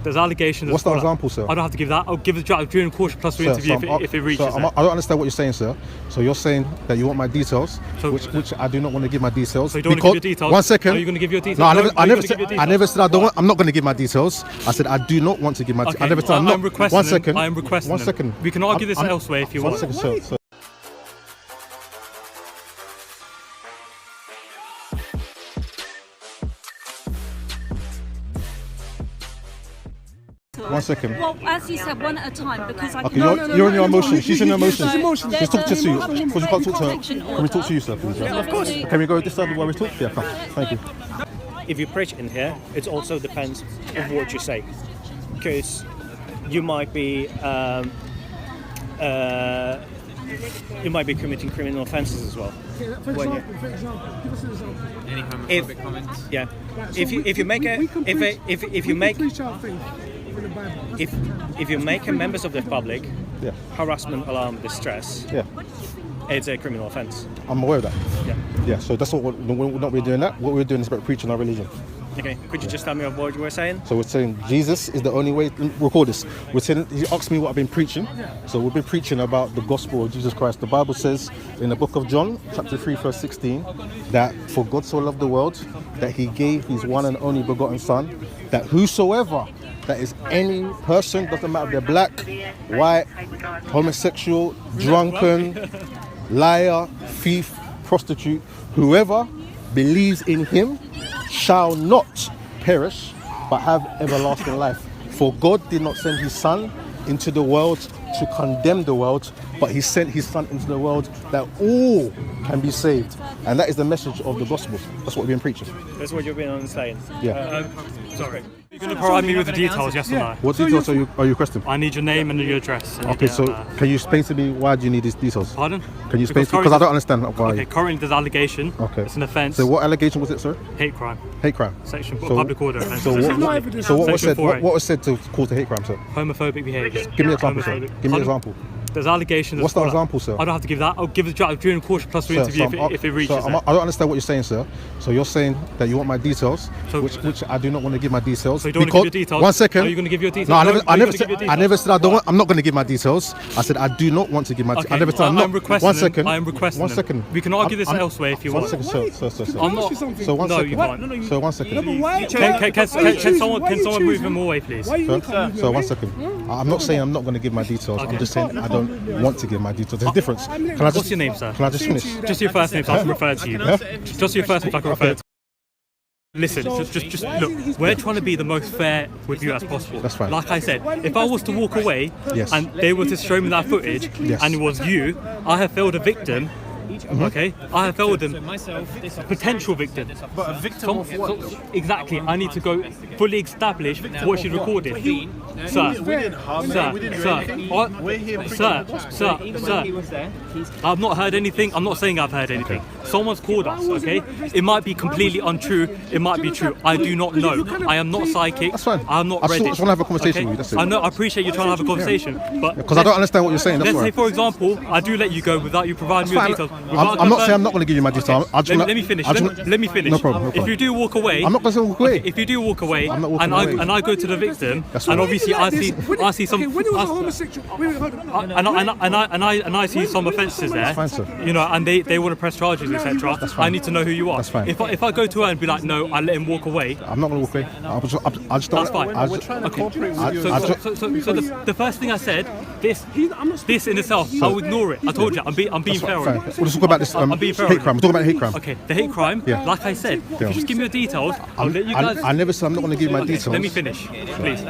There's allegations. What's the example, sir? I don't have to give that. I'll give the during caution plus free interview if it reaches I don't understand what you're saying, sir. So you're saying that you want my details, which I do not want to give my details. So you don't want to give your details? 1 second. Are you going to give your details? No, I never said I don't want. I'm not going to give my details. I said I do not want to give my. Okay. I never said I'm not. 1 second. I am requesting. 1 second. We can argue this elsewhere if you want. 1 second, sir. 1 second. Well, as you said, one at a time, because I Okay, you're in your emotions. She's in her emotions. Let's talk to you. Because you can't talk to her. Can we talk to you, sir, please? Of course. Can we go this side where we talk? Yeah, come. Thank you. If you preach in here, it also depends on what you say, because you might be committing criminal offences as well. For example, give us an example. Any homophobic comments? Yeah. If you make a members of the public harassment, alarm, distress, it's a criminal offence. I'm aware of that. Yeah. Yeah. So that's what we're not really doing. That what we're doing is about preaching our religion. Okay. Could you just tell me what you were saying? So we're saying Jesus is the only way. Record this. We're saying he asked me what I've been preaching. So we've been preaching about the gospel of Jesus Christ. The Bible says in the book of John, chapter 3, verse 16, that for God so loved the world that he gave his one and only begotten Son, that whosoever, that is any person, doesn't matter if they're black, white, homosexual, drunken, liar, thief, prostitute, whoever believes in him shall not perish but have everlasting life. For God did not send his Son into the world to condemn the world, but he sent his Son into the world that all can be saved. And that is the message of the gospel. That's what we've been preaching. That's what you've been saying. Yeah. Sorry. You're going to provide me with the details, yes or no? What details are you requesting? I need your name and your address. Okay, so can you explain to me why do you need these details? Pardon? Can you explain to me? Because I don't understand why. Okay, currently there's allegation. Okay. It's an offence. So what allegation was it, sir? Hate crime. Hate crime. Section public order offence. So what was said? What was said to cause the hate crime, sir? Homophobic behaviour. Give me an example, sir. Give me an example. There's allegations. What's the example, sir? I don't have to give that. I'll give the during caution plus free interview if it reaches. I don't understand what you're saying, sir. So you're saying that you want my details, which I do not want to give my details. So you don't want to give your details? 1 second. Are you going to give your details? No, I never said I don't want. I'm not going to give my details. I said I do not want to give my. Okay. I never said I'm not. 1 second. I am requesting. 1 second. We can argue this elsewhere if you want. 1 second, sir. I'm not. So 1 second. You can't. So 1 second. Can someone move him away, please? So 1 second. I'm not saying I'm not going to give my details. I'm just saying I don't want to give my details. There's a difference. What's your name, sir? Can I just finish? Just your first name so I can refer to you. Just your first name so I can refer to you. Listen, just look, we're trying to be the most fair with you as possible. That's fine. Like I said, if I was to walk away and they were to show me that footage and it was you, I have failed a victim. Okay, I have failed them. Potential victim. But a victim of what? Exactly. I need to go fully establish what she recorded. Sir, I've not heard anything. I'm not saying I've heard anything. Someone's called us, okay? It might be completely untrue. It might be true. I do not know. I am not psychic. That's fine. I'm not I ready. just want to have a conversation with you. That's it. I know. I appreciate you trying to have a conversation, but because I don't understand what you're saying. Let's say, for example, I do let you go without you providing me with details. I'm not saying I'm not going to give you my details. Let me finish. Let me finish. No problem. If you do walk away, I'm not going to walk away. If you do walk away, I'm not walking away. and I go to the victim, That's and fine. obviously I see some, when you was a homosexual, and I see some offences there, fine, sir. you know, and they want to press charges, etc. I need to know who you are. That's fine. If I go to her and be like, no, I let him walk away. I'm not going to walk away. I just don't. That's fine. We're trying to cooperate with you. So the first thing I said, this in itself, I'll ignore it. I told you, I'm being fair on it. We'll just talk about this hate crime. We're talking about hate crime. Okay, the hate crime. Yeah. Like I said, if you just give me your details, I'll let you guys. I never said I'm not going to give you my details. Let me finish, please.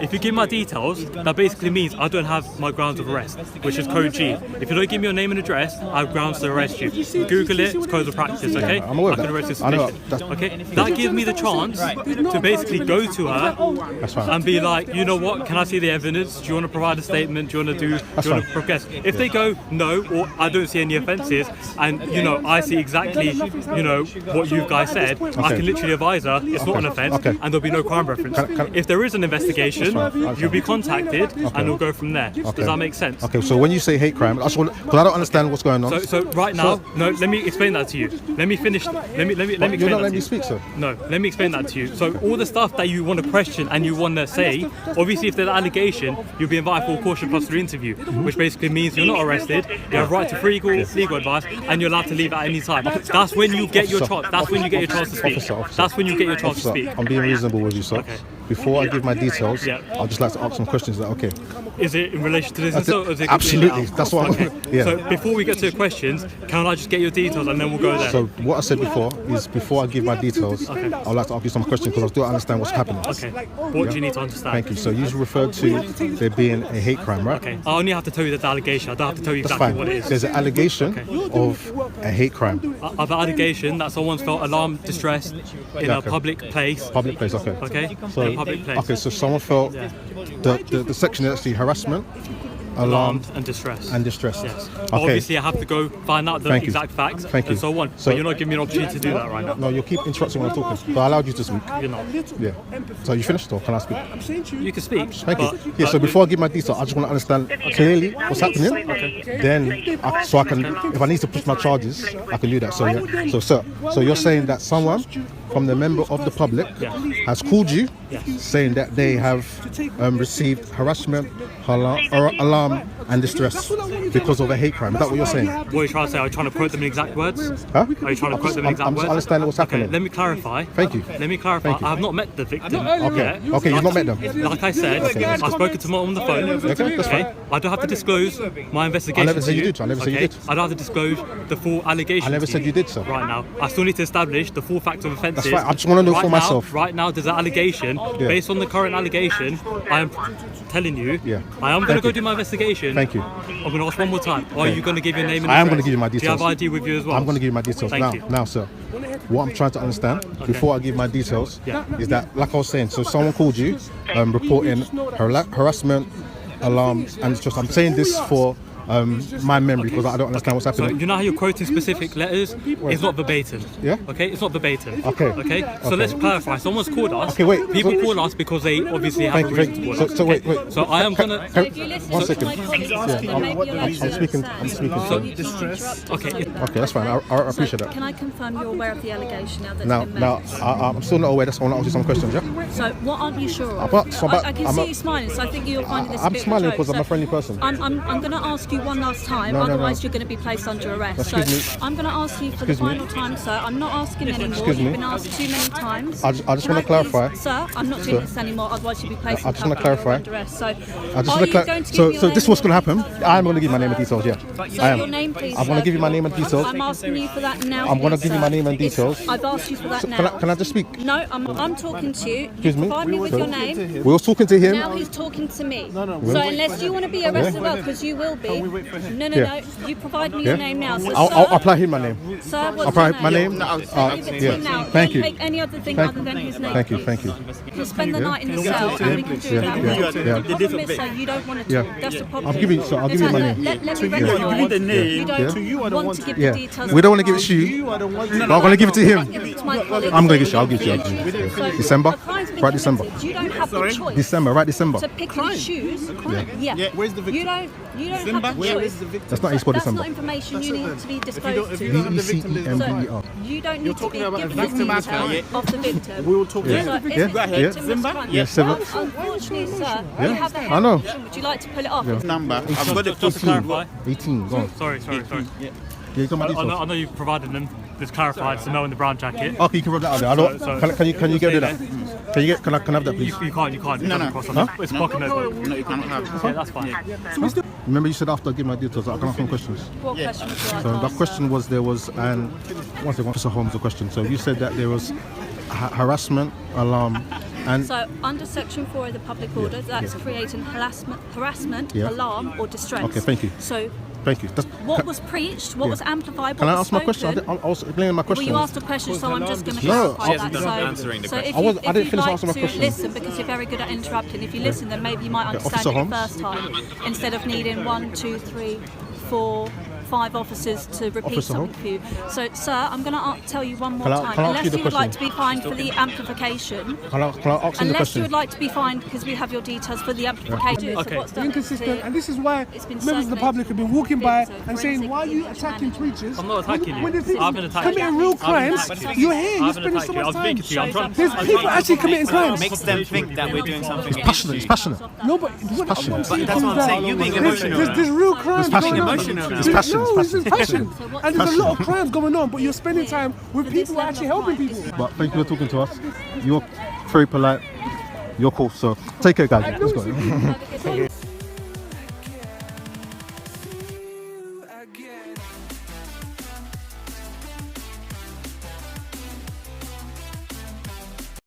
If you give my details, that basically means I don't have my grounds of arrest, which is code G. If you don't give me your name and address, I have grounds to arrest you. Google it, it's code of practice, okay? I'm aware of I can that. arrest you I know suspicion. Okay? That gives me the chance to basically go to her That's fine. and be like, you know what, can I see the evidence? Do you want to provide a statement? Do you want to do? That's Do you want fine. to progress? If they go no, or I don't see any offences, and I see exactly what you guys said, I Okay. can literally advise her it's not an offence, Okay. and there'll be no crime reference. If there is an investigation, you'll be contacted, and we'll go from there. Does that make sense? Okay, so when you say hate crime, because I don't understand what's going on. So right now, no, let me explain that to you. Let me finish. Let me explain You're not that letting to me you. speak, sir. No, let me explain that to you. So all the stuff that you want to question and you want to say, obviously if there's an allegation, you'll be invited for a caution plus 3 interview, which basically means you're not arrested, you have right to free legal advice, and you're allowed to leave at any time. That's when you get your chance. That's when you get your chance to speak. Officer. That's when you get your chance to Officer, speak. I'm being reasonable with you, sir. Okay. Before I give my details, Yeah. I'd just like to ask some questions. Is that okay? Is it in relation to this That's it. insult? Or is it Absolutely. completely out? That's what Okay. yeah. So before we get to the questions, can I just get your details and then we'll go there? So what I said before is before I give my details, I'd like to ask you some questions because I don't understand what's happening. Okay. What do you need to understand? Thank you. So you referred to there being a hate crime, right? Okay. I only have to tell you the allegation. I don't have to tell you That's exactly fine. what it is. There's an allegation of a hate crime. Of an allegation that someone's felt alarm, distress in a Okay. public place. Public place, okay. Okay. So, in a public place. okay, so someone felt the section is actually harassment, alarmed, and distress. and distress. Yes. But Okay. obviously, I have to go find out the Thank you. exact facts Thank you. and so on. So- But you're not giving me an opportunity to do that right now. No, you'll keep interrupting when I'm talking. So I allowed you to speak. You're not. Yeah. So you finished or can I speak? I'm saying to you, You can speak. Thank you. Yeah, so before I give my details, I just want to understand clearly what's happening. Then, so I can, if I need to push my charges, I can do that. So, yeah. So, sir, so you're saying that someone from the member of the public has called you, saying that they have received harassment, alarm, and distress because of a hate crime. Is that what you're saying? What are you trying to say? Are you trying to quote them in exact words? Huh? Are you trying to quote them in I'm exact just words? understanding what's Okay, happening. let me clarify. Thank you. Let me clarify. Thank you. I have not met the victim. Okay. Okay, you've not met them. Like I said, I've spoken to them on the phone. Okay, that's fine. I don't have to disclose my investigation. I never said to you did. I never said you okay? did. I don't have to disclose the full allegation. I never to said you did, sir. Right now, I still need to establish the full facts of offences. That's fine. I just want to know for now, myself. Right now, there's an allegation. Yeah. Based on the current allegation, I am telling you. Yeah. I am going to Thank go you. do my investigation. Thank you. I'm going to ask one more time. Are you going to give your name and I am address? going to give you my Do you have details. ID with you as well? I'm going to give you my details Thank you. now, sir. What I'm trying to understand before I give my details is that, like I was saying, so someone called you reporting harassment, alarms, and just I'm saying this for my memory because I don't understand what's So happening. you know how you're quoting specific letters? It's not verbatim. Yeah? Okay, it's not verbatim. Okay. Okay. So Okay. let's clarify. Someone's called us. Okay, wait. People So- call us because they obviously have Thank a you. reason Thank to you. call So, us. so wait, Okay. wait. So I am gonna. So if you listen One to second. my colleagues Yeah, asking, then maybe you'll I'm speaking. understand. I'm speaking. So you can't interrupt. Okay. Okay, that's fine. I appreciate So that. can I confirm you're aware of the allegation now that's Now, been made? I'm still not aware. That's why I want to ask you some questions. Yeah. So what aren't you sure of? About- I can I'm see a- you smiling, so I think you're finding this a I'm bit of smiling a joke. because I'm So a friendly person. I'm going to ask you one last time, No, otherwise no. you're going to be placed under arrest. Excuse me. So I'm going to ask you for Excuse the me. final time, sir. I'm not asking anymore. Excuse me. You've been asked too many times. I just Can want to please- clarify. Sir, I'm not doing this anymore, otherwise you'll be placed I just want to under clarify. arrest. So I just are want you to going to give so me your this is name what's going to and happen. I'm going to give you my name and details. Yeah, So I am. your name, please. I'm going to sir. give you my name and details. I'm asking you for that now. I'm gonna please, give you sir. my name and It's- details. I've asked you for that So now. can I just speak? No, I'm talking to you. Excuse You me? provide me with your name. We were talking to him. Now he's talking to me. So unless you want to be arrested, well, because you will be. No, Yeah. you provide me your name now. So, I'll sir, apply him my name. Sir, what's I'll apply your my name. Give it to Yeah. him now. Thank Don't you. take any other thing Thank- other than his name. Thank you. Thank you. He'll spend the night in the cell, and we can do Yeah, that. yeah, yeah. The problem is, sir, you don't want to Yeah. talk. That's the problem. I'll give you my name. Let me you. recognise. Give me the name. You don't Yeah. To you, I don't want want to give Yeah. the details. We don't want to give it to you. I don't want But I'm going to give it to him. Give it to my colleague. I'm going to give it. I'll give it to you. So December. a crime's been Right, December. committed. You don't have the choice. December. Right, December. To pick his shoes. Yeah. Yeah, where's the victim? You don't have the Where choice. is the victim? That's not East for That's December. not information you need to be disclosed if to. you don't have the victim, there's So ECEMBER. you don't need to be talking about given a the victim details matter, of the victim. We will talk So to if him. the Yeah. victim Yeah. was crime- Yeah, seven. Well, unfortunately, sir, Yeah. we have a I know. condition. Would you like to pull it off? Number. I've got it. Just to clarify. 18. Go on. Sorry. Yeah, you got my I details. know you've provided them. Just clarified. It's the male in the brown jacket. Okay, you can rub that out there. I don't. So- Can you get rid of that? Can you get? Can I have that, please? You can't. No. It's pocket notebook. No, you cannot have. Okay, that's fine. Remember, you said after I give my details, I can ask some questions. What question would you like So to the ask, question sir? was there was one second, Officer Holmes, the question. So you said that there was harassment, alarm, and So under Section 4 of the Public Order, that's creating harassment, Yeah. alarm, or distress. Okay, thank you. So Thank you. What was preached, what was amplified, Can what I was ask my question? spoken. I was explaining my Well, question. you asked a question, so I'm just going to No, clarify I- that. answering the So if, question. I didn't you'd finish like answering my to question. listen, because you're very good at interrupting, if you listen, then maybe you might Officer understand it the Holmes? first time, instead of needing 1, 2, 3, 4, 5 officers to repeat Officer something for you. So, sir, I'm going to tell you one more Can I- time. can I ask you Unless the you would like to question? be fined for the amplification, Can I ask him the unless you question? would like to be fined because we have your details for the amplification. Okay. So what's done Inconsistent, here, and this is why it's been members of the circulated public have been walking by so and saying, forensic "Why are you image attacking management." preachers?" I'm not attacking you. When there's I haven't people attacked you. committing real I haven't crimes, attacked you. you're here, I you're haven't spending attacked so you. I much was time. speaking to you. I'm trying. There's I'm people trying- actually committing crimes. Makes them think that we're doing something It's passionate. It's passionate. No, but what passionate. I'm saying But that's is what I'm that saying, you being emotional There's real crimes passion. going on. Emotional now. It's passion, No, it's this is passion. So what's And there's a the- lot of crimes going on, but you're spending time with For this people who are level actually of helping crime, people. But thank you for talking to us. You're very polite. You're cool. So take care, guys. Let's go.